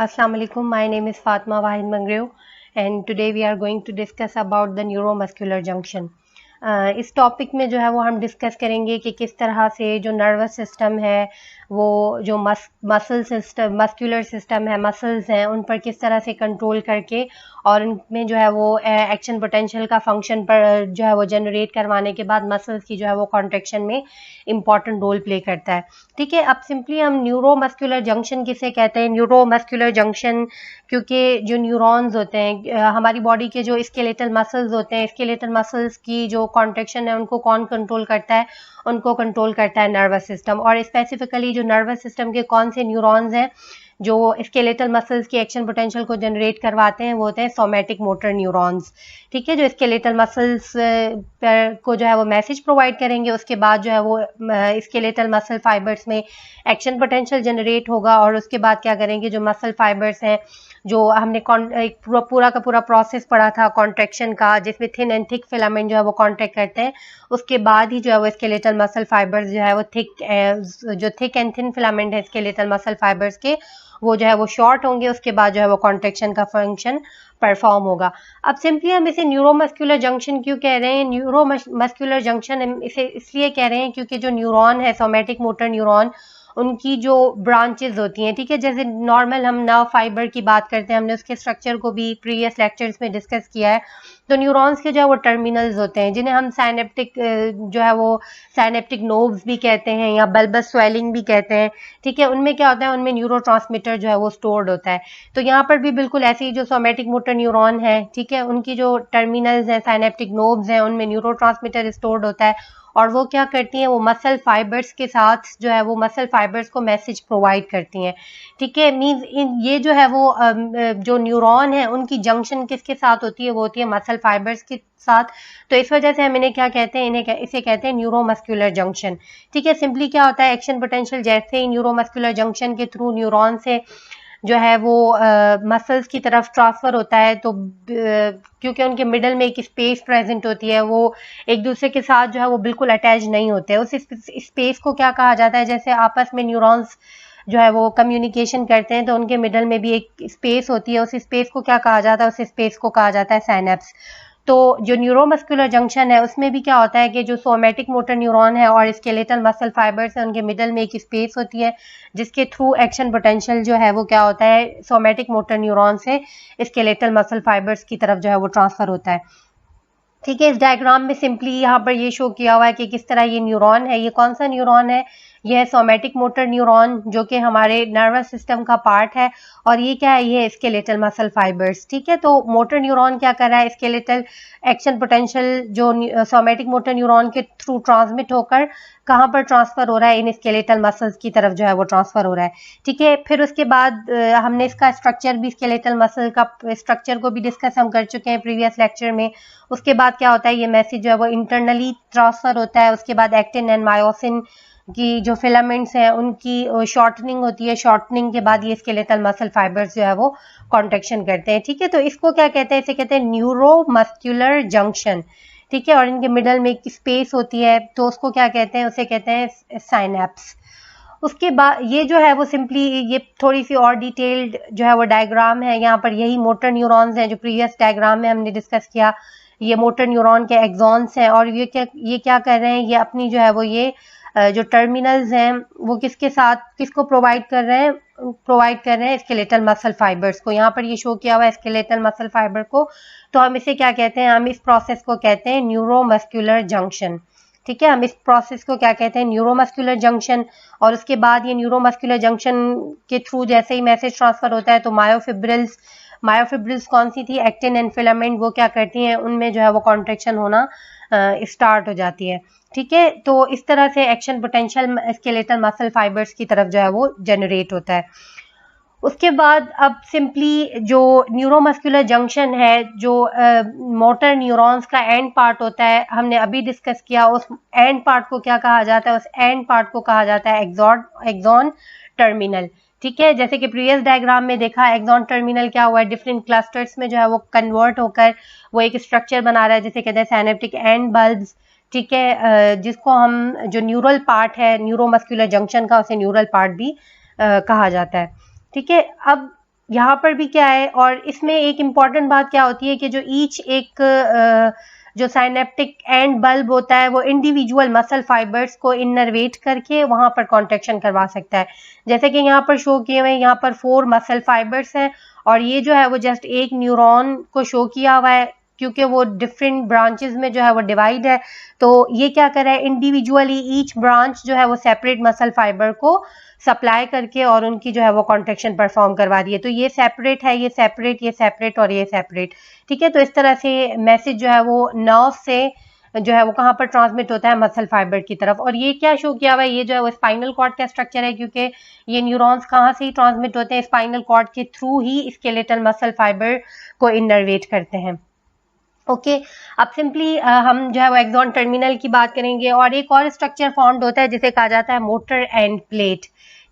Assalamu alaikum. My name is Fatma Wahid Mangreo and today we are going to discuss about the neuromuscular junction. इस topic में जो है वो हम discuss करेंगे कि किस तरह से जो नर्वस सिस्टम है वो जो मसल सिस्टम मस्कुलर सिस्टम है मसल्स हैं उन पर किस तरह से कंट्रोल करके और उनमें जो है वो एक्शन पोटेंशियल का फंक्शन पर जो है वो जनरेट करवाने के बाद मसल्स की जो है वो कॉन्ट्रैक्शन में इम्पॉर्टेंट रोल प्ले करता है। ठीक है, अब सिंपली हम न्यूरोमस्कुलर जंक्शन किसे कहते हैं? न्यूरोमस्कुलर जंक्शन क्योंकि जो न्यूरॉन्स होते हैं हमारी बॉडी के जो स्केलेटल मसल्स होते हैं, स्केलेटल मसल्स की जो कॉन्ट्रैक्शन है उनको कौन कंट्रोल करता है? उनको कंट्रोल करता है नर्वस सिस्टम। और स्पेसिफिकली जो नर्वस सिस्टम के कौन से न्यूरॉन्स हैं जो स्केलेटल मसल्स की एक्शन पोटेंशियल को जनरेट करवाते हैं वो होते हैं सोमैटिक मोटर न्यूरॉन्स। ठीक है, जो स्केलेटल मसल्स को जो है वो मैसेज प्रोवाइड करेंगे, उसके बाद जो है वो स्केलेटल मसल फाइबर्स में एक्शन पोटेंशियल जनरेट होगा और उसके बाद क्या करेंगे, जो मसल फाइबर्स हैं जो हमने एक पूरा का पूरा प्रोसेस पढ़ा था कॉन्ट्रैक्शन का, जिसमें थिन एंड थिक फिलामेंट जो है वो कॉन्ट्रैक्ट करते हैं, उसके बाद ही जो है वो स्केलेटल मसल फाइबर्स जो है वो थिक एंड थिन फिलामेंट है स्केलेटल मसल फाइबर्स के, वो जो है वो शॉर्ट होंगे, उसके बाद जो है वो कॉन्ट्रैक्शन का फंक्शन परफॉर्म होगा। अब सिंपली हम इसे न्यूरोमस्कुलर जंक्शन क्यों कह रहे हैं? न्यूरोमस्कुलर जंक्शन हम इसे इसलिए कह रहे हैं क्योंकि जो न्यूरॉन है सोमैटिक मोटर न्यूरॉन, उनकी जो ब्रांचेस होती हैं, ठीक है, जैसे नॉर्मल हम नर्व फाइबर की बात करते हैं, हमने उसके स्ट्रक्चर को भी प्रीवियस लेक्चर्स में डिस्कस किया है। तो न्यूरॉन्स के जो है वो टर्मिनल्स होते हैं जिन्हें हम साइनेप्टिक जो है वो साइनेप्टिक नोव्स भी कहते हैं या बल्बस स्वेलिंग भी कहते हैं। ठीक है, उनमें क्या होता है, उनमें न्यूरोट्रांसमीटर जो है वो स्टोर्ड होता है। तो यहाँ पर भी बिल्कुल ऐसे ही जो सोमैटिक मोटर न्यूरॉन है, ठीक है, उनकी जो टर्मिनल्स हैं साइनेप्टिक नोव्स हैं, उनमें न्यूरोट्रांसमीटर स्टोर्ड होता है और वो क्या करती हैं, वो मसल फाइबर्स के साथ जो है वो मसल फाइबर्स को मैसेज प्रोवाइड करती हैं। ठीक है, मींस ये जो है वो जो न्यूरॉन है उनकी जंक्शन किसके साथ होती है? वो होती है मसल फाइबर्स के साथ। तो इस वजह से हम इन्हें क्या कहते हैं, इसे कहते हैं न्यूरोमस्कुलर जंक्शन। ठीक है, सिंपली क्या होता है, एक्शन पोटेंशियल जैसे ही न्यूरोमस्कुलर जंक्शन के थ्रू न्यूरॉन से जो है वो मसल्स की तरफ ट्रांसफर होता है, तो क्योंकि उनके मिडल में एक स्पेस प्रेजेंट होती है, वो एक दूसरे के साथ जो है वो बिल्कुल अटैच नहीं होते। उस स्पेस को क्या कहा जाता है? जैसे आपस में न्यूरॉन्स जो है वो कम्युनिकेशन करते हैं तो उनके मिडल में भी एक स्पेस होती है, उस स्पेस को क्या कहा जाता है? उस स्पेस को कहा जाता है साइनेप्स। तो जो न्यूरोमस्कुलर जंक्शन है उसमें भी क्या होता है कि जो सोमैटिक मोटर न्यूरॉन है और स्केलेटल मसल फाइबर्स है उनके मिडल में एक स्पेस होती है जिसके थ्रू एक्शन पोटेंशियल जो है वो क्या होता है, सोमैटिक मोटर न्यूरॉन से स्केलेटल मसल फाइबर्स की तरफ जो है वो ट्रांसफर होता है। ठीक है, इस डायग्राम में सिंपली यहाँ पर ये शो किया हुआ है कि किस तरह ये न्यूरॉन है। ये कौन सा न्यूरॉन है? यह है सोमैटिक मोटर न्यूरॉन जो कि हमारे नर्वस सिस्टम का पार्ट है। और ये क्या है? ये स्केलेटल मसल फाइबर्स। ठीक है, तो मोटर न्यूरॉन क्या कर रहा है? स्केलेटल एक्शन पोटेंशियल जो सोमैटिक मोटर न्यूरॉन के थ्रू ट्रांसमिट होकर कहाँ पर ट्रांसफर हो रहा है? इन स्केलेटल मसल्स की तरफ जो है वो ट्रांसफर हो रहा है। ठीक है, फिर उसके बाद हमने इसका स्ट्रक्चर भी, स्केलेटल मसल का स्ट्रक्चर को भी डिस्कस हम कर चुके हैं प्रीवियस लेक्चर में। उसके बाद क्या होता है, ये मैसेज जो है वो इंटरनली ट्रांसफर होता है। उसके बाद एक्टिन एंड मायोसिन की जो फिलामेंट्स हैं उनकी शॉर्टनिंग होती है। शॉर्टनिंग के बाद ये स्केलेटल मसल फाइबर्स जो है वो कॉन्ट्रैक्शन करते हैं। ठीक है, तो इसको क्या कहते हैं? इसे कहते हैं न्यूरोमस्कुलर जंक्शन। ठीक है, और इनके मिडल में एक स्पेस होती है तो उसको क्या कहते हैं? उसे कहते हैं साइनेप्स। उसके बाद ये जो है वो सिंपली ये थोड़ी सी और डिटेल्ड जो है वो डायग्राम है। यहाँ पर यही मोटर न्यूरॉन्स हैं जो प्रीवियस डायग्राम में हमने डिस्कस किया। ये मोटर न्यूरॉन के एक्सॉन्स हैं और ये क्या कर रहे हैं? ये अपनी जो है वो ये जो टर्मिनल्स हैं वो किसके साथ, किसको प्रोवाइड कर रहे हैं? प्रोवाइड कर रहे हैं स्केलेटल मसल फाइबर्स को। यहाँ पर ये शो किया हुआ है स्केलेटल मसल फाइबर को। तो हम इसे क्या कहते हैं? हम इस प्रोसेस को कहते हैं न्यूरोमस्कुलर जंक्शन। ठीक है, हम इस प्रोसेस को क्या कहते हैं? Neuromuscular junction. और उसके बाद ये न्यूरोमस्कुलर जंक्शन के थ्रू जैसे ही मैसेज ट्रांसफर होता है तो मायोफिब्रिल्स कौन सी थी? एक्टिन एंड फिलामेंट, वो क्या करती हैं? उनमें जो है वो कॉन्ट्रैक्शन होना स्टार्ट हो जाती है। ठीक है, तो इस तरह से action potential skeletal muscle fibres की तरफ जो है वो जनरेट होता है। उसके बाद अब सिंपली जो न्यूरोमस्कुलर जंक्शन है, जो मोटर न्यूरॉन्स का एंड पार्ट होता है, हमने अभी डिस्कस किया। उस एंड पार्ट को क्या कहा जाता है? उस एंड पार्ट को कहा जाता है एक्सॉन टर्मिनल। ठीक है, जैसे कि प्रीवियस डायग्राम में देखा, एक्सॉन टर्मिनल क्या हुआ है? डिफरेंट क्लस्टर्स में जो है वो कन्वर्ट होकर वो एक स्ट्रक्चर बना रहा है जिसे कहते हैं साइनेप्टिक एंड बल्ब्स। ठीक है, जिसको हम जो न्यूरल पार्ट है न्यूरोमस्कुलर जंक्शन का, उसे न्यूरल पार्ट भी कहा जाता है। ठीक है, अब यहाँ पर भी क्या है, और इसमें एक इम्पॉर्टेंट बात क्या होती है कि जो ईच एक जो साइनेप्टिक एंड बल्ब होता है वो इंडिविजुअल मसल फाइबर्स को इनर्वेट करके वहां पर कॉन्ट्रेक्शन करवा सकता है। जैसे कि यहाँ पर शो किए हुए, यहाँ पर 4 मसल फाइबर्स हैं और ये जो है वो जस्ट एक न्यूरॉन को शो किया हुआ है, क्योंकि वो डिफरेंट ब्रांचेस में जो है वो डिवाइड है। तो ये क्या कर रहा है, इंडिविजुअली ईच ब्रांच जो है वो सेपरेट मसल फाइबर को सप्लाई करके और उनकी जो है वो कॉन्ट्रेक्शन परफॉर्म करवा दी है। तो ये सेपरेट है, ये सेपरेट, ये सेपरेट और ये सेपरेट। ठीक है, तो इस तरह से मैसेज जो है वो नर्व से जो है वो कहाँ पर ट्रांसमिट होता है, मसल फाइबर की तरफ। और ये क्या शो किया हुआ है, ये जो है वो स्पाइनल कॉर्ड का स्ट्रक्चर है, क्योंकि ये न्यूरॉन्स कहाँ से ही ट्रांसमिट होते हैं, स्पाइनल कॉर्ड के थ्रू ही स्केलेटल मसल फाइबर को इनर्वेट करते हैं। ओके अब सिंपली हम जो है वो एक्सॉन टर्मिनल की बात करेंगे, और एक और स्ट्रक्चर फॉर्म्ड होता है जिसे कहा जाता है मोटर एंड प्लेट।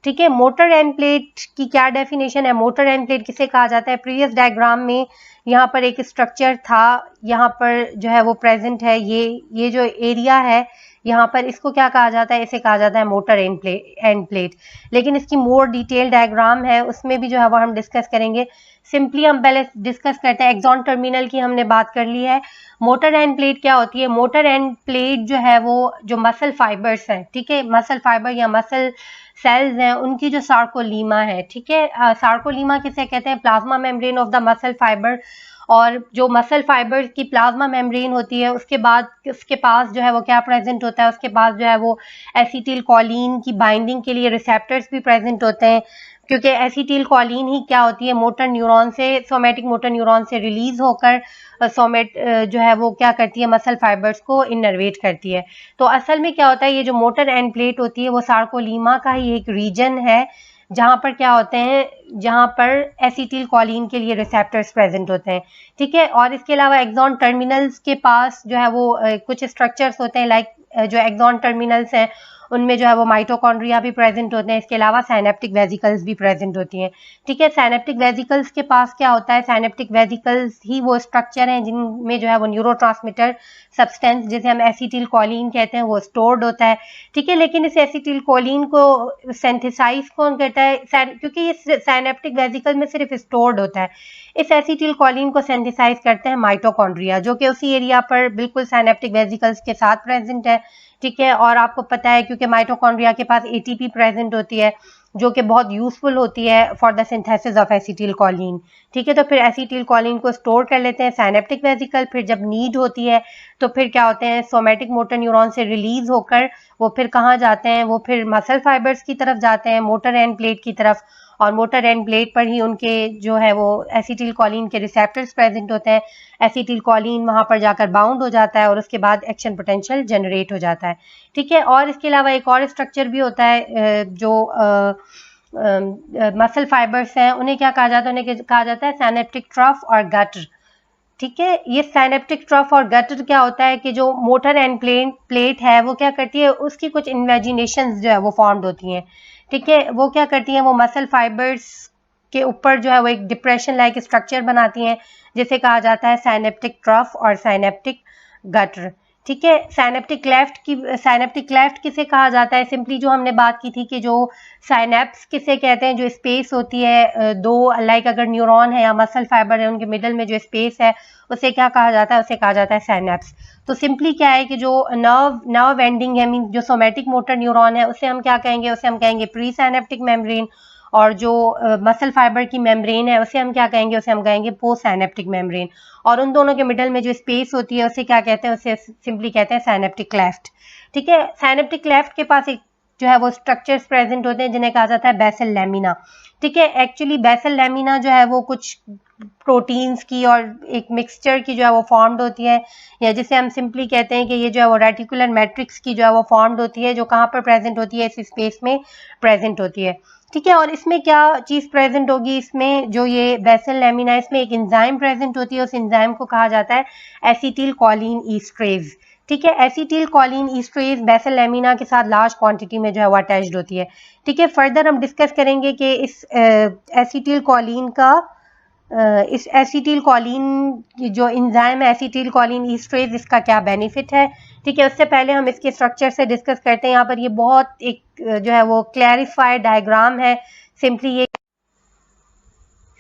ठीक है, मोटर एंड प्लेट की क्या डेफिनेशन है, मोटर एंड प्लेट किसे कहा जाता है। प्रीवियस डायग्राम में यहाँ पर एक स्ट्रक्चर था, यहाँ पर जो है वो प्रेजेंट है, ये जो एरिया है यहाँ पर, इसको क्या कहा जाता है, इसे कहा जाता है मोटर एंड प्लेट। लेकिन इसकी मोर डिटेल डायग्राम है, उसमें भी जो है वो हम डिस्कस करेंगे। सिंपली हम पहले डिस्कस करते हैं, एक्सॉन टर्मिनल की हमने बात कर ली है। मोटर एंड प्लेट क्या होती है, मोटर एंड प्लेट जो है वो जो मसल फाइबर्स हैं, ठीक है, मसल फाइबर या मसल सेल्स हैं, उनकी जो सार्कोलीमा है, ठीक है, सार्कोलीमा किसे कहते हैं, plasma membrane of the muscle fibre. और जो मसल फाइबर की प्लाज्मा मेम्ब्रेन होती है, उसके बाद उसके पास जो है वो क्या प्रेजेंट होता है, उसके पास जो है वो एसिटिल कॉलिन की बाइंडिंग के लिए रिसेप्टर्स भी प्रेजेंट होते हैं, क्योंकि एसिटिल कॉलिन ही क्या होती है, मोटर न्यूरॉन से, सोमेटिक मोटर न्यूरॉन से रिलीज होकर सोमेट जो है वो क्या करती है, मसल फाइबर्स को इनर्वेट करती है। तो असल में क्या होता है, ये जो मोटर एंड प्लेट होती है वो सार्कोलीमा का ही एक रीजन है, जहां पर क्या होते हैं, जहां पर एसिटिल कॉलिन के लिए रिसेप्टर्स प्रेजेंट होते हैं। ठीक है, और इसके अलावा एक्सॉन टर्मिनल्स के पास जो है वो कुछ स्ट्रक्चर्स होते हैं, लाइक जो एक्सॉन टर्मिनल्स हैं उनमें जो है वो माइटोकॉन्ड्रिया भी प्रेजेंट होते हैं, इसके अलावा साइनेप्टिक वेसिकल्स भी प्रेजेंट होती हैं। ठीक है, साइनेप्टिक वेसिकल्स के पास क्या होता है, साइनेप्टिक वेसिकल्स ही वो स्ट्रक्चर हैं जिनमें जो है वो न्यूरोट्रांसमीटर सब्सटेंस जिसे हम एसिटिल कॉलिन कहते हैं वो स्टोर्ड होता है। ठीक है, लेकिन इस एसिटिल कॉलिन को सिंथेसाइज कौन करता है, क्योंकि ये साइनेप्टिक वेसिकल में सिर्फ स्टोर्ड होता है, इस एसिटिल कॉलिन को सिंथेसाइज करते हैं माइटोकॉन्ड्रिया, जो कि उसी एरिया पर बिल्कुल साइनेप्टिक वेसिकल्स के साथ प्रेजेंट है। ठीक है, और आपको पता है क्योंकि माइटोकॉन्ड्रिया के पास एटीपी प्रेजेंट होती है, जो कि बहुत यूजफुल होती है for the synthesis of acetyl Colin. ठीक है, तो फिर एसिटिल कॉलिन को स्टोर कर लेते हैं साइनेप्टिक वेसिकल, फिर जब नीड होती है तो फिर क्या होते हैं, सोमेटिक मोटर न्यूरॉन से रिलीज होकर वो फिर कहाँ जाते हैं, वो फिर मसल फाइबर्स की तरफ जाते हैं, मोटर एंड प्लेट की तरफ, और मोटर एंड प्लेट पर ही उनके जो है वो एसिटिल कॉलिन के रिसेप्टर्स प्रेजेंट होते हैं। एसिटिल कॉलिन वहां पर जाकर बाउंड हो जाता है और उसके बाद एक्शन पोटेंशियल जनरेट हो जाता है। ठीक है, और इसके अलावा एक और स्ट्रक्चर भी होता है जो मसल फाइबर्स हैं, उन्हें क्या कहा जाता है, उन्हें कहा जाता है साइनेप्टिक ट्रफ और गटर। ठीक है, ये साइनेप्टिक ट्रफ और गटर क्या होता है कि जो मोटर एंड प्लेट है वो क्या करती है, उसकी कुछ इन्वेजिनेशंस जो है वो फॉर्म्ड होती हैं। ठीक है, वो क्या करती हैं, वो मसल फाइबर्स के ऊपर जो है वो एक डिप्रेशन लाइक स्ट्रक्चर बनाती हैं, जिसे कहा जाता है साइनेप्टिक ट्रफ और साइनेप्टिक गटर। ठीक है, साइनेप्टिक क्लेफ्ट किसे कहा जाता है, सिंपली जो हमने बात की थी कि जो साइनेप्स किसे कहते हैं, जो स्पेस होती है दो, लाइक अगर न्यूरॉन है या मसल फाइबर है उनके मिडल में जो स्पेस है उसे क्या कहा जाता है, उसे कहा जाता है साइनेप्स। तो सिंपली क्या है कि जो नर्व एंडिंग है, मीन जो सोमेटिक मोटर न्यूरॉन है, उसे हम क्या कहेंगे, उसे हम कहेंगे प्री साइनेप्टिक मेम्ब्रेन, और जो मसल फाइबर की मेम्ब्रेन है उसे हम क्या कहेंगे, उसे हम कहेंगे पोस्ट साइनेप्टिक मेम्ब्रेन, और उन दोनों के मिडल में जो स्पेस होती है उसे क्या कहते हैं, उसे सिंपली कहते हैं साइनेप्टिक क्लेफ्ट। ठीक है, साइनेप्टिक क्लेफ्ट के पास एक जो है वो स्ट्रक्चर्स प्रेजेंट होते हैं जिन्हें कहा जाता है बेसल लैमिना। ठीक है, एक्चुअली बेसल लैमिना जो है वो कुछ प्रोटीन्स की और एक मिक्सचर की जो है वो फॉर्म्ड होती है, या जिसे हम सिंपली कहते हैं कि ये जो है वो रेटिकुलर मैट्रिक्स की जो है वो फॉर्म्ड होती है, जो कहाँ पर प्रेजेंट होती है, इस स्पेस में प्रेजेंट होती है। ठीक है, और इसमें क्या चीज़ प्रेजेंट होगी, इसमें जो ये बेसल लैमिना है इसमें एक एंजाइम प्रेजेंट होती है, उस एंजाइम को कहा जाता है एसिटिल कॉलिन ईस्ट्रेज। ठीक है, एसिटिल कॉलिन ईस्ट्रेज बेसल लैमिना के साथ लार्ज क्वांटिटी में जो है वो अटैच्ड होती है। ठीक है, फर्दर हम डिस्कस करेंगे कि इस एसिटिल कॉलिन का इस एसिटिल कॉलिन जो एंजाइम है एसिटिल कॉलिन ईस्ट्रेज, इसका क्या बेनिफिट है। ठीक है, उससे पहले हम इसके स्ट्रक्चर से डिस्कस करते हैं। यहाँ पर ये बहुत एक जो है वो क्लैरिफाइड डायग्राम है, सिंपली ये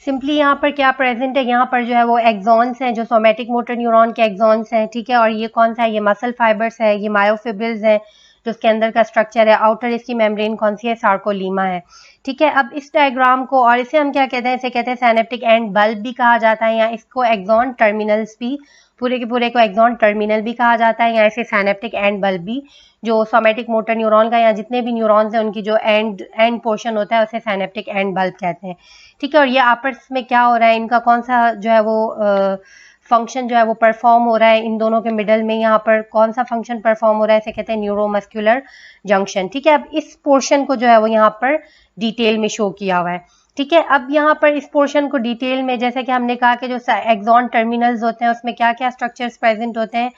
सिंपली यहाँ पर क्या प्रेजेंट है, यहाँ पर जो है वो एक्सॉन्स हैं, जो सोमेटिक मोटर न्यूरॉन के एक्सॉन्स हैं, ठीक है। और ये कौन सा है, ये मसल फाइबर्स है, ये मायोफिब्रिल्स हैं, जो उसके अंदर का स्ट्रक्चर है। आउटर इसकी मेम्ब्रेन कौन सी है, सार्कोलीमा है, ठीक है। अब इस डायग्राम को, और इसे हम क्या कहते हैं, इसे कहते हैं साइनेप्टिक एंड बल्ब भी कहा जाता है, या इसको एक्सॉन टर्मिनल्स भी, पूरे के पूरे को एक्सॉन टर्मिनल भी कहा जाता है, या इसे साइनेप्टिक एंड बल्ब भी, जो सोमेटिक मोटर न्यूरॉन का या जितने भी न्यूरॉन्स हैं उनकी जो एंड पोर्शन होता है उसे साइनेप्टिक एंड बल्ब कहते हैं, ठीक है। और ये आपस में क्या हो रहा है, इनका कौन सा जो है वो फंक्शन जो है वो परफॉर्म हो रहा है, इन दोनों के मिडल में यहाँ पर कौन सा फंक्शन परफॉर्म हो रहा है, इसे कहते हैं न्यूरोमस्कुलर जंक्शन, ठीक है। अब इस पोर्शन को जो है वो यहाँ पर डिटेल में शो किया हुआ है, ठीक है। अब यहाँ पर इस पोर्शन को डिटेल में, जैसे कि हमने कहा कि जो एक्सॉन टर्मिनल्स होते हैं उसमें क्या क्या स्ट्रक्चर्स प्रेजेंट होते हैं,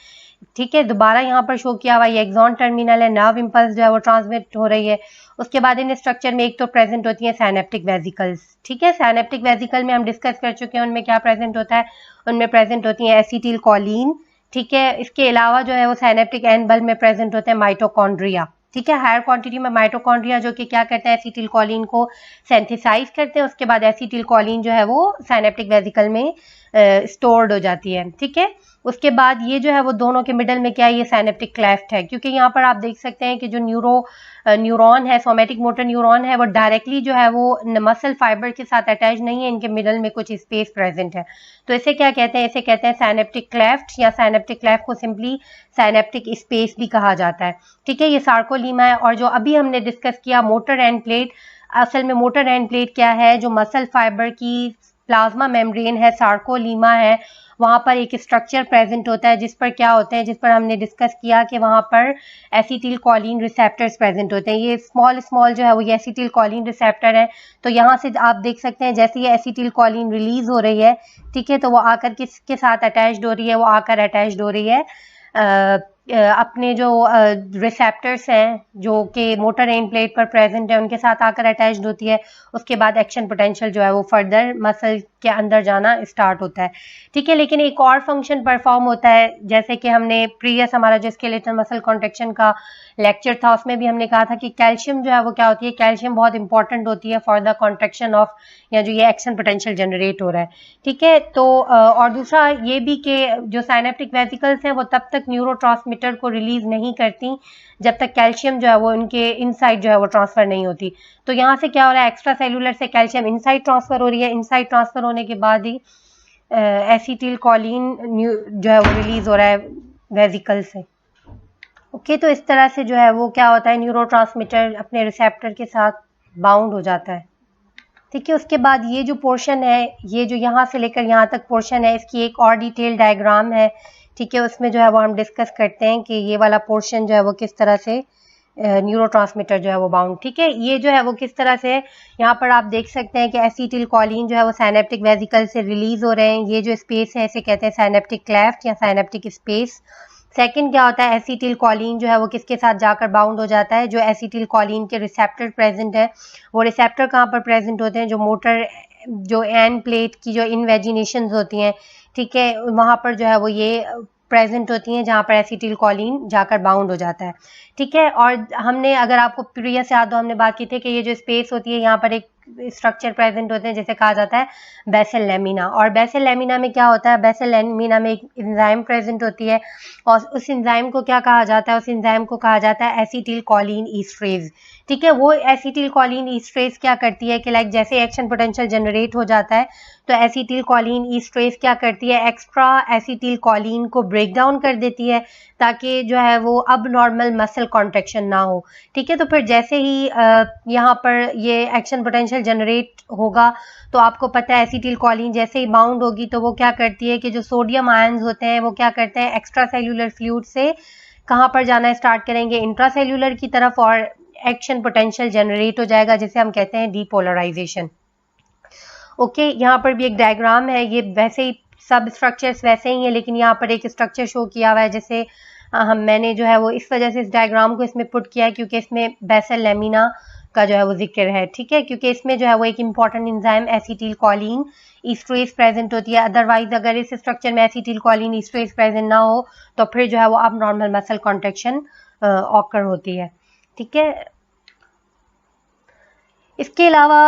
ठीक है। दोबारा यहाँ पर शो किया हुआ ये एक्सॉन टर्मिनल है, नर्व इंपल्स जो है वो ट्रांसमिट हो रही है। उसके बाद इन स्ट्रक्चर में एक तो प्रेजेंट होती है साइनेप्टिक वेसिकल्स, ठीक है। साइनेप्टिक वेसिकल में हम डिस्कस कर चुके हैं, उनमें क्या प्रेजेंट होता है, उनमें प्रेजेंट होती है एसिटिल कॉलिन, ठीक है। इसके अलावा जो है वो साइनेप्टिक एंड बल्ब में प्रेजेंट होते हैं माइटोकॉन्ड्रिया, ठीक है। हायर क्वांटिटी में माइटोकॉन्ड्रिया जो कि क्या करते हैं, एसिटिल कॉलिन को सेंथिसाइज करते हैं। उसके बाद एसिटिल कॉलिन जो है वो साइनेप्टिक वेसिकल में स्टोर्ड हो जाती है, ठीक है। उसके बाद ये जो है वो दोनों के मिडल में क्या है, ये साइनेप्टिक क्लेफ्ट है, क्योंकि यहाँ पर आप देख सकते हैं कि जो न्यूरॉन है, सोमेटिक मोटर न्यूरॉन है, वो डायरेक्टली जो है वो मसल फाइबर के साथ अटैच नहीं है, इनके मिडल में कुछ स्पेस प्रेजेंट है। तो इसे क्या कहते हैं, इसे कहते हैं साइनेप्टिक क्लेफ्ट, या साइनेप्टिक क्लेफ्ट को सिंपली साइनेप्टिक स्पेस भी कहा जाता है, ठीक है। ये सार्कोलीमा है। और जो अभी हमने डिस्कस किया मोटर एंड प्लेट, असल में मोटर एंड प्लेट क्या है, जो मसल फाइबर की प्लाज्मा मेम्ब्रेन है, सार्कोलीमा है, वहां पर एक स्ट्रक्चर प्रेजेंट होता है जिस पर क्या होते हैं, जिस पर हमने डिस्कस किया कि वहां पर एसिटिल कॉलिन रिसेप्टर्स प्रेजेंट होते हैं। ये स्मॉल स्मॉल जो है वो ये एसिटिल कॉलिन रिसेप्टर है। तो यहाँ से आप देख सकते हैं जैसे ये एसिटिल कॉलिन रिलीज हो रही है, ठीक है, तो वो आकर किसके साथ अटैच्ड हो रही है, वो आकर अटैच्ड हो रही है अपने जो रिसेप्टर्स हैं जो कि मोटर एंड प्लेट पर प्रेजेंट है उनके साथ आकर अटैच्ड होती है। उसके बाद एक्शन पोटेंशियल जो है वो फर्दर मसल के अंदर जाना स्टार्ट होता है, ठीक है। लेकिन एक और फंक्शन परफॉर्म होता है, जैसे कि हमने प्रीवियस हमारा जो स्केलेटल मसल कॉन्ट्रैक्शन का लेक्चर था उसमें भी हमने कहा था कि कैल्शियम जो है वो क्या होती है, कैल्शियम बहुत इंपॉर्टेंट होती है फॉर द कॉन्ट्रैक्शन ऑफ, या जो ये एक्शन पोटेंशियल जनरेट हो रहा है, ठीक है। तो और दूसरा ये भी कि जो साइनेप्टिक वेसिकल्स हैं वो तब तक न्यूरोट्रांसमीटर को रिलीज नहीं करती जब तक कैल्शियम जो है वो इनके इनसाइड जो है वो ट्रांसफर नहीं होती। तो यहाँ से क्या हो रहा है, एक्स्ट्रा सेलुलर से कैल्शियम इनसाइड ट्रांसफर हो रही है, इनसाइड ट्रांसफर होने के बाद ही एसिटिल कॉलिन जो है वो रिलीज हो रहा है वेसिकल से, ओके। तो इस तरह से जो है वो क्या होता है, न्यूरोट्रांसमीटर अपने रिसेप्टर के साथ बाउंड हो जाता है, ठीक है। उसके बाद ये जो पोर्शन है, ये जो यहाँ से लेकर यहाँ तक पोर्शन है, इसकी एक और डिटेल डायग्राम है, ठीक है। उसमें जो है वो हम डिस्कस करते हैं कि ये वाला पोर्शन जो है वो किस तरह से न्यूरोट्रांसमीटर जो है वो बाउंड, ठीक है। ये जो है वो किस तरह से, यहाँ पर आप देख सकते हैं कि एसिटिल कॉलिन जो है वो साइनेप्टिक वेसिकल से रिलीज हो रहे हैं। ये जो स्पेस है इसे कहते हैं साइनेप्टिक क्लेफ्ट या साइनेप्टिक स्पेस। सेकंड क्या होता है, एसिटिल कॉलिन जो है वो किसके साथ जाकर बाउंड हो जाता है, जो एसिटिल कॉलिन के रिसेप्टर प्रेजेंट है, वो रिसेप्टर कहाँ पर प्रेजेंट होते हैं, जो मोटर जो एंड प्लेट की जो इनवेजिनेशंस होती हैं, ठीक है, वहाँ पर जो है वो ये प्रेजेंट होती हैं जहाँ पर एसिटिल कॉलिन जाकर बाउंड हो जाता है, ठीक है। और हमने, अगर आपको प्रीवियस याद हो, हमने बात की थी कि ये जो स्पेस होती है यहाँ पर एक स्ट्रक्चर प्रेजेंट होते हैं जिसे कहा जाता है बेसल लैमिना। और बेसल लैमिना में क्या होता है, बेसल लैमिना में एक एंजाइम प्रेजेंट होती है और उस एंजाइम को क्या कहा जाता है, उस एंजाइम को कहा जाता है एसिटिल कॉलिन ईस्ट्रेज, ठीक है। वो एसिटिल कॉलिन ईस्ट्रेज क्या करती है कि लाइक जैसे एक्शन पोटेंशियल जनरेट हो जाता है तो एसिटिल कॉलिन ईस्ट्रेज क्या करती है, एक्स्ट्रा एसिटिल कॉलिन को ब्रेक डाउन कर देती है ताकि जो है वो अब नॉर्मल मसल कॉन्ट्रैक्शन ना हो, ठीक है। तो फिर जैसे ही यहाँ पर ये एक्शन पोटेंशियल जनरेट होगा तो आपको पता है एसिटिल कॉलिन जैसे ही बाउंड होगी तो वो क्या करती है कि जो सोडियम आयंस होते हैं वो क्या करते हैं, एक्स्ट्रा सेल्यूलर फ्लूइड से कहाँ पर जाना स्टार्ट करेंगे, इंट्रासेल्यूलर की तरफ, और एक्शन पोटेंशियल जनरेट हो जाएगा जिसे हम कहते हैं डीपोलराइजेशन, ओके। यहाँ पर भी एक डायग्राम है, ये वैसे ही सब स्ट्रक्चर्स वैसे ही हैं लेकिन यहाँ पर एक स्ट्रक्चर शो किया हुआ है जैसे मैंने जो है वो इस वजह से इस डायग्राम को इसमें पुट किया है क्योंकि इसमें बेसल लैमिना का जो है वो जिक्र है, ठीक है, क्योंकि इसमें जो है वो एक important enzyme acetyl choline esterase present होती है। अदरवाइज अगर इस स्ट्रक्चर में एसिटिल कॉलिन ईस्ट्रेज प्रेजेंट ना हो तो फिर जो है वो अब नॉर्मल मसल कॉन्ट्रैक्शन ऑकर होती है, ठीक है। इसके अलावा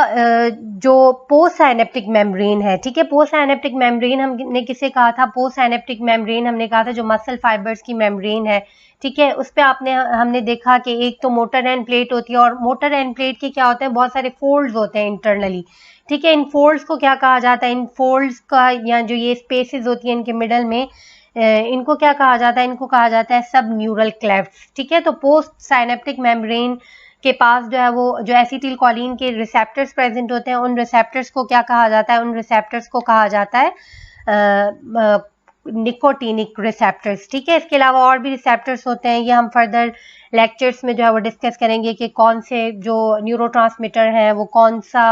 जो पोस्ट साइनेप्टिक मेम्ब्रेन है, ठीक है, पोस्ट साइनेप्टिक मेम्ब्रेन हमने किसे कहा था, पोस्ट साइनेप्टिक मेम्ब्रेन हमने कहा था जो मसल फाइबर्स की मेम्ब्रेन है, ठीक है, उस पे हमने देखा कि एक तो मोटर एंड प्लेट होती है, और मोटर एंड प्लेट के क्या होते हैं, बहुत सारे फोल्ड्स होते हैं इंटरनली, ठीक है, इन फोल्ड्स को क्या कहा जाता है, इन फोल्ड्स का या जो ये स्पेसेस होती है इनके मिडल में, इनको क्या कहा जाता है, इनको कहा जाता है सब न्यूरल क्लेफ्ट्स, ठीक है। तो पोस्ट साइनेप्टिक मेम्ब्रेन के पास जो है वो जो एसिटिल कोलिन के रिसेप्टर्स प्रेजेंट होते हैं, उन रिसेप्टर्स को क्या कहा जाता है, उन रिसेप्टर्स को कहा जाता है निकोटीनिक रिसेप्टर्स, ठीक है। इसके अलावा और भी रिसेप्टर्स होते हैं, ये हम फर्दर लेक्चर्स में जो है वो डिस्कस करेंगे कि कौन से जो न्यूरोट्रांसमीटर हैं वो कौन सा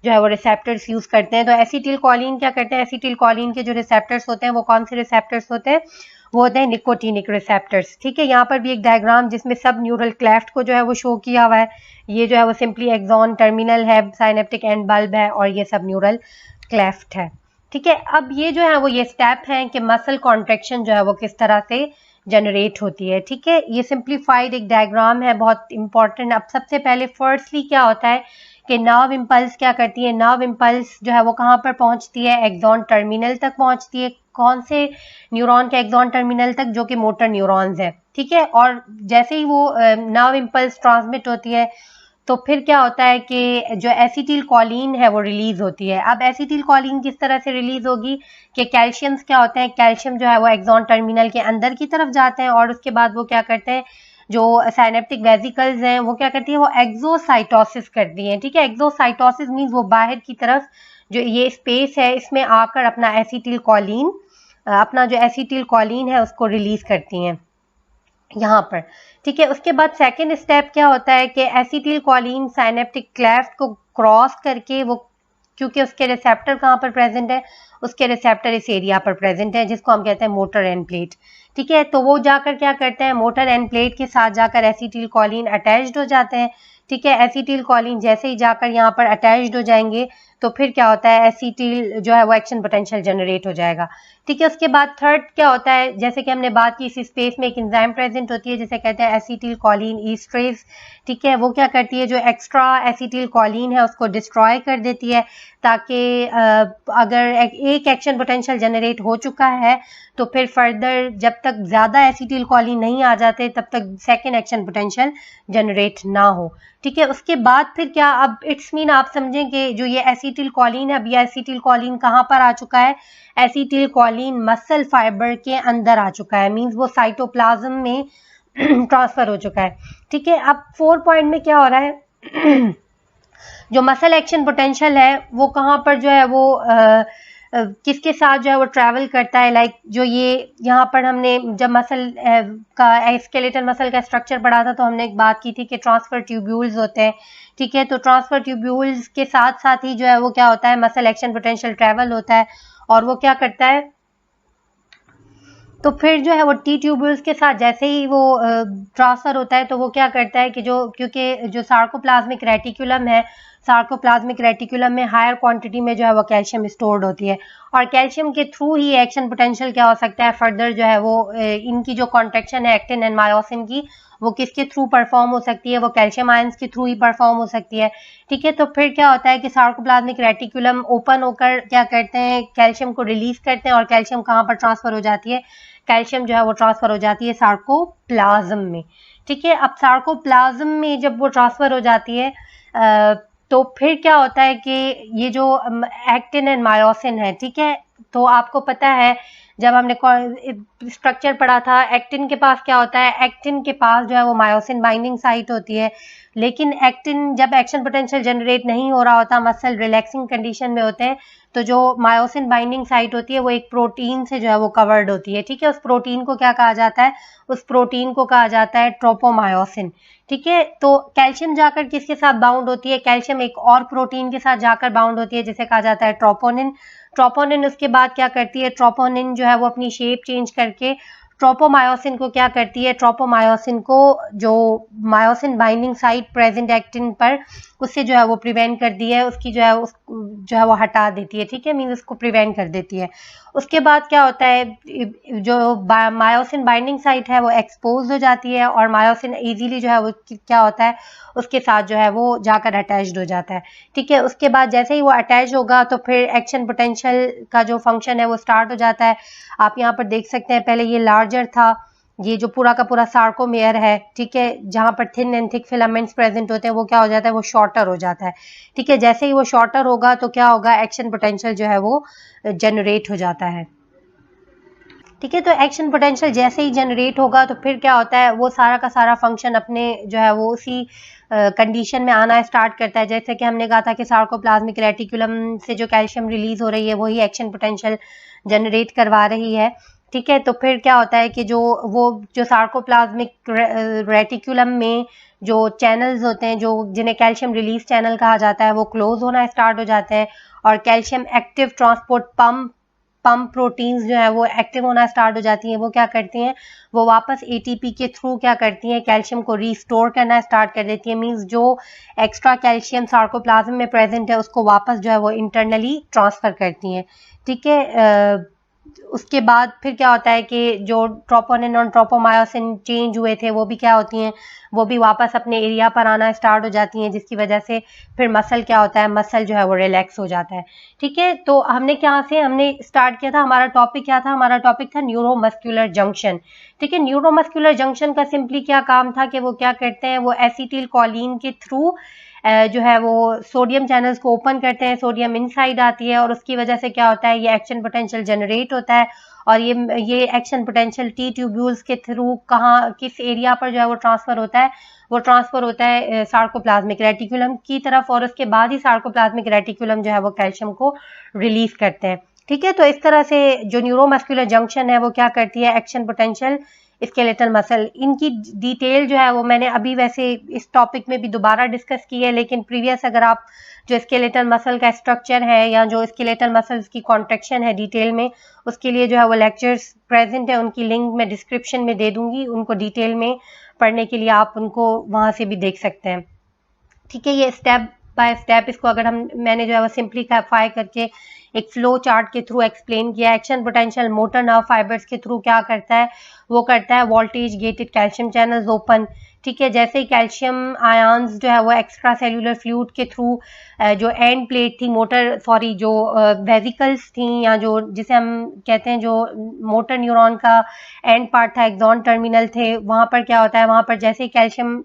जो है वो रिसेप्टर्स यूज करते हैं। तो एसिटिल कोलिन क्या करते हैं, एसिटिल कोलिन के जो रिसेप्टर्स होते हैं वो कौन से रिसेप्टर्स होते हैं, वो होते हैं निकोटीनिक रिसेप्टर्स, ठीक है। यहाँ पर भी एक डायग्राम जिसमें सब न्यूरल क्लेफ्ट को जो है वो शो किया हुआ है, ये जो है वो सिंपली एक्सॉन टर्मिनल है, साइनेप्टिक एंड बल्ब है, और ये सब न्यूरल क्लेफ्ट है, ठीक है। अब ये जो है वो ये स्टेप है कि मसल कॉन्ट्रैक्शन जो है वो किस तरह से जनरेट होती है, ठीक है। ये सिंप्लीफाइड एक डायग्राम है, बहुत इंपॉर्टेंट। अब सबसे पहले फर्स्टली क्या होता है कि नर्व इम्पल्स क्या करती है, नर्व इम्पल्स जो है वो कहाँ पर पहुंचती है, एक्सॉन टर्मिनल तक पहुंचती है। कौन से न्यूरॉन के एक्सॉन टर्मिनल तक, जो कि मोटर न्यूरॉन्स है, ठीक है। और जैसे ही वो नर्व इम्पल्स ट्रांसमिट होती है तो फिर क्या होता है कि जो एसिटिल कोलिन है वो रिलीज होती है। अब एसिटिल कोलिन किस तरह से रिलीज होगी कि कैल्शियम्स क्या होते हैं, कैल्शियम जो है वो एक्सॉन टर्मिनल के अंदर की तरफ जाते हैं, और उसके बाद वो क्या करते हैं, जो साइनेप्टिक वेसिकल्स हैं वो क्या करती है, वो एक्सोसाइटोसिस करती हैं, ठीक है। एक्सोसाइटोसिस मींस वो बाहर की तरफ जो ये स्पेस है इसमें आकर अपना एसिटिल कोलिन, अपना जो एसिटिल कोलिन है उसको रिलीज करती हैं यहाँ पर, ठीक है। उसके बाद सेकेंड स्टेप क्या होता है कि एसिटिल कोलिन साइनेप्टिक क्लेफ्ट को क्रॉस करके वो, क्योंकि उसके रिसेप्टर कहाँ पर प्रेजेंट है, उसके रिसेप्टर इस एरिया पर प्रेजेंट है जिसको हम कहते हैं मोटर एंड प्लेट, ठीक है। तो वो जाकर क्या करते हैं, मोटर एंड प्लेट के साथ जाकर एसिटिल कोलिन अटैच्ड हो जाते हैं, ठीक है। एसिटिल कोलिन जैसे ही जाकर यहाँ पर अटैच्ड हो जाएंगे तो फिर क्या होता है, एसिटिल जो है वो एक्शन पोटेंशियल जनरेट हो जाएगा, ठीक है। उसके बाद थर्ड क्या होता है, जैसे कि हमने बात की, इस स्पेस में एक एंजाइम प्रेजेंट होती है जिसे कहते हैं एसिटिल कोलिन ईस्ट्रेज, ठीक है। वो क्या करती है, जो एक्स्ट्रा एसिटिल कोलिन है उसको डिस्ट्रॉय कर देती है, ताकि अगर एक एक्शन पोटेंशियल जनरेट हो चुका है तो फिर फर्दर जब तक ज़्यादा एसिटिल कोलिन नहीं आ जाते तब तक सेकेंड एक्शन पोटेंशियल जनरेट ना हो, ठीक है। उसके बाद फिर क्या, अब इट्स मीन आप समझें कि जो ये एसिटिल कोलिन है, अब ये एसिटिल कोलिन कहाँ पर आ चुका है, एसिटिल कोलिन मसल फाइबर के अंदर आ चुका है, मींस वो साइटोप्लाज्म में ट्रांसफर हो चुका है, ठीक है। अब 4 पॉइंट में क्या हो रहा है जो मसल एक्शन पोटेंशियल है वो कहाँ पर जो है वो किसके साथ जो है वो ट्रैवल करता है, लाइक जो ये यहाँ पर हमने जब मसल का स्केलेटल मसल का स्ट्रक्चर पढ़ा था तो हमने एक बात की थी कि ट्रांसफर ट्यूब्यूल्स होते हैं, ठीक है। तो ट्रांसफर ट्यूब्यूल्स के साथ साथ ही जो है वो क्या होता है, मसल एक्शन पोटेंशियल ट्रैवल होता है, और वो क्या करता है, तो फिर जो है वो टी ट्यूब्यूल्स के साथ जैसे ही वो ट्रांसफर होता है तो वो क्या करता है कि क्योंकि जो सार्कोप्लाज्मिक रेटिकुलम है, सार्कोप्लाज्मिक रेटिकुलम में हायर क्वांटिटी में जो है वो कैल्शियम स्टोर्ड होती है, और कैल्शियम के थ्रू ही एक्शन पोटेंशियल क्या हो सकता है, फर्दर जो है वो इनकी जो कॉन्ट्रैक्शन है एक्टिन एंड मायोसिन की, वो किसके थ्रू परफॉर्म हो सकती है, वो कैल्शियम आयंस के थ्रू ही परफॉर्म हो सकती है, ठीक है। तो फिर क्या होता है कि सार्कोप्लाज्मिक रेटिकुलम ओपन होकर क्या करते हैं, कैल्शियम को रिलीज करते हैं, और कैल्शियम कहाँ पर ट्रांसफर हो जाती है, कैल्शियम जो है वो ट्रांसफर हो जाती है सार्कोप्लाज्म में, ठीक है। अब सार्कोप्लाज्म में जब वो ट्रांसफर हो जाती है तो फिर क्या होता है कि ये जो एक्टिन एंड मायोसिन है, ठीक है, तो आपको पता है जब हमने स्ट्रक्चर पढ़ा था, एक्टिन के पास क्या होता है, एक्टिन के पास जो है वो मायोसिन बाइंडिंग साइट होती है, लेकिन एक्टिन जब एक्शन पोटेंशियल जनरेट नहीं हो रहा होता, मसल रिलैक्सिंग कंडीशन में होते हैं, तो जो मायोसिन बाइंडिंग साइट होती है वो एक प्रोटीन से जो है वो कवर्ड होती है, ठीक है। उस प्रोटीन को क्या कहा जाता है, उस प्रोटीन को कहा जाता है ट्रोपोमायोसिन, ठीक है। तो कैल्शियम जाकर किसके साथ बाउंड होती है, कैल्शियम एक और प्रोटीन के साथ जाकर बाउंड होती है जिसे कहा जाता है ट्रोपोनिन। ट्रोपोनिन उसके बाद क्या करती है, ट्रोपोनिन जो है वो अपनी शेप चेंज करके ट्रोपोमायोसिन को क्या करती है, ट्रोपोमायोसिन को जो myosin binding site present actin पर, उससे जो है वो प्रिवेंट कर दी है, उसकी जो है जो है वो हटा देती है, ठीक है, मीन्स उसको प्रिवेंट कर देती है। उसके बाद क्या होता है, जो मायोसिन बाइंडिंग साइट है वो एक्सपोज हो जाती है और मायोसिन इजीली जो है वो क्या होता है उसके साथ जो है वो जाकर अटैच्ड हो जाता है, ठीक है। उसके बाद जैसे ही वो अटैच होगा तो फिर एक्शन पोटेंशियल का जो फंक्शन है वो स्टार्ट हो जाता है। आप यहाँ पर देख सकते हैं, पहले ये लार्जर था, ये जो पूरा का पूरा सार्कोमेयर है, ठीक है, जहां पर thin and thick filaments present होते हैं वो क्या हो जाता है, वो शॉर्टर हो जाता है, ठीक है। जैसे ही वो शॉर्टर होगा तो क्या होगा, एक्शन पोटेंशियल जो है वो जनरेट हो जाता है, ठीक है। तो एक्शन पोटेंशियल जैसे ही जनरेट होगा तो फिर क्या होता है, वो सारा का सारा फंक्शन अपने जो है वो उसी कंडीशन में आना स्टार्ट करता है। जैसे कि हमने कहा था कि सार्कोप्लाज्मिक रेटिकुलम से जो कैल्शियम रिलीज हो रही है वही एक्शन पोटेंशियल जनरेट करवा रही है, ठीक है। तो फिर क्या होता है कि जो सार्कोप्लाज्मिक रेटिकुलम में जो चैनल्स होते हैं, जो जिन्हें कैल्शियम रिलीज चैनल कहा जाता है, वो क्लोज होना स्टार्ट हो जाते हैं और calcium active transport pump proteins जो है वो एक्टिव होना स्टार्ट हो जाती हैं। वो क्या करती हैं, वो वापस एटीपी के थ्रू क्या करती हैं, कैल्शियम को रीस्टोर करना स्टार्ट कर देती है। मींस जो एक्स्ट्रा कैल्शियम सार्कोप्लाज्म में प्रेजेंट है उसको वापस जो है वो इंटरनली ट्रांसफर करती हैं, ठीक है। उसके बाद फिर क्या होता है कि जो ट्रोपोनिन और ट्रोपोमायोसिन चेंज हुए थे वो भी क्या होती हैं, वो भी वापस अपने एरिया पर आना स्टार्ट हो जाती हैं, जिसकी वजह से फिर मसल क्या होता है, मसल जो है वो रिलैक्स हो जाता है, ठीक है। तो हमने हमने स्टार्ट किया था, हमारा टॉपिक क्या था, हमारा टॉपिक था न्यूरोमस्कुलर जंक्शन, ठीक है। न्यूरोमस्कुलर जंक्शन का सिंपली क्या काम था कि वो क्या करते हैं, वो एसिटिल कॉलिन के थ्रू जो है वो सोडियम चैनल्स को ओपन करते हैं, सोडियम इनसाइड आती है और उसकी वजह से क्या होता है, ये एक्शन पोटेंशियल जनरेट होता है और ये एक्शन पोटेंशियल टी ट्यूब्यूल्स के थ्रू किस एरिया पर जो है वो ट्रांसफर होता है, वो ट्रांसफर होता है सार्कोप्लाज्मिक रेटिकुलम की तरफ और उसके बाद ही सार्कोप्लाज्मिक रेटिकुलम जो है वो कैल्शियम को रिलीज करते हैं, ठीक है। तो इस तरह से जो न्यूरोमस्कुलर जंक्शन है वो क्या करती है, एक्शन पोटेंशियल स्केलेटल मसल, इनकी डिटेल जो है वो मैंने अभी वैसे इस टॉपिक में भी दोबारा डिस्कस की है, लेकिन प्रीवियस अगर आप जो स्केलेटल मसल का स्ट्रक्चर है या जो स्केलेटल मसल्स की कॉन्ट्रैक्शन है डिटेल में, उसके लिए जो है वो लेक्चर्स प्रेजेंट है, उनकी लिंक मैं डिस्क्रिप्शन में दे दूंगी, उनको डिटेल में पढ़ने के लिए आप उनको वहां से भी देख सकते हैं, ठीक है। ये स्टेप बाय स्टेप इसको अगर मैंने जो है वो सिंप्लीफाई करके एक फ्लो चार्ट के थ्रू एक्सप्लेन किया। Action potential motor nerve fibres के थ्रू क्या करता है, वो करता है voltage gated calcium channels open, ठीक है। जैसे ही कैल्शियम आयंस जो है वो एक्स्ट्रा सेल्यूलर फ्लूइड के थ्रू जो एंड प्लेट थी जो वेसिकल्स थी या जो जिसे हम कहते हैं जो मोटर न्यूरॉन का एंड पार्ट था, एक्सॉन टर्मिनल थे, वहां पर क्या होता है, वहां पर जैसे ही कैल्शियम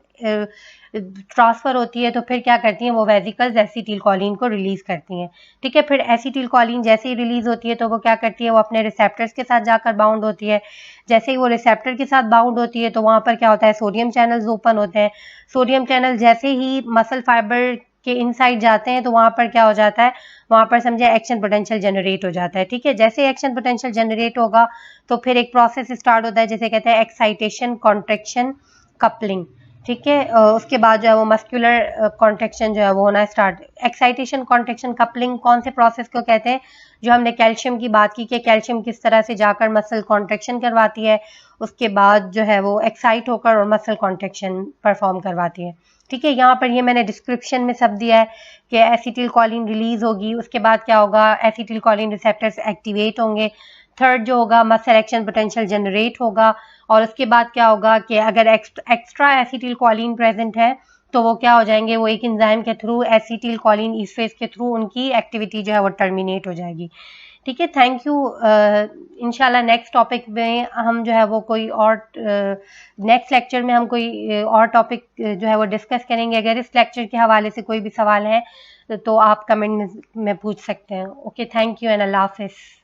ट्रांसफर होती है तो फिर क्या करती हैं, वो वेसिकल्स एसिटिल कॉलिन को रिलीज करती हैं, ठीक है। फिर एसिटिल कॉलिन जैसे ही रिलीज होती है तो वो क्या करती है, वो अपने रिसेप्टर्स के साथ जाकर बाउंड होती है। जैसे ही वो रिसेप्टर के साथ बाउंड होती है तो वहां पर क्या होता है, सोडियम चैनल्स ओपन होते हैं। सोडियम चैनल जैसे ही मसल फाइबर के इनसाइड जाते हैं तो वहां पर क्या हो जाता है, वहां पर समझे एक्शन पोटेंशियल जनरेट हो जाता है, ठीक है। जैसे एक्शन पोटेंशियल जनरेट होगा तो फिर एक प्रोसेस स्टार्ट होता है जिसे कहते हैं एक्साइटेशन, कॉन्ट्रैक्शन, कपलिंग, ठीक है। उसके बाद जो है वो मस्कुलर कॉन्ट्रैक्शन जो है वो होना स्टार्ट। एक्साइटेशन, कॉन्ट्रैक्शन, कपलिंग कौन से प्रोसेस को कहते हैं, जो हमने कैल्शियम की बात की कि कैल्शियम किस तरह से जाकर मसल कॉन्ट्रैक्शन करवाती है, उसके बाद जो है वो एक्साइट होकर और मसल कॉन्ट्रैक्शन परफॉर्म करवाती है, ठीक है। यहाँ पर ये मैंने डिस्क्रिप्शन में सब दिया है कि एसिटिल कॉलिन रिलीज होगी, उसके बाद क्या होगा, एसिटिल कॉलिन रिसेप्टर्स एक्टिवेट होंगे, थर्ड जो होगा मसल एक्शन पोटेंशियल जनरेट होगा और उसके बाद क्या होगा कि अगर एक्स्ट्रा एसिटिल कॉलिन प्रेजेंट है तो वो क्या हो जाएंगे, वो एक एंजाइम के थ्रू एसिटिल कॉलिन ईस्ट्रेज के थ्रू उनकी एक्टिविटी जो है वो टर्मिनेट हो जाएगी, ठीक है। Thank you. इंशाल्लाह नेक्स्ट टॉपिक में हम जो है वो कोई और नेक्स्ट लेक्चर में हम कोई और टॉपिक जो है वो डिस्कस करेंगे। अगर इस लेक्चर के हवाले से कोई भी सवाल है तो आप कमेंट में पूछ सकते हैं। ओके, थैंक यू एंड अल्लाह हाफिज़।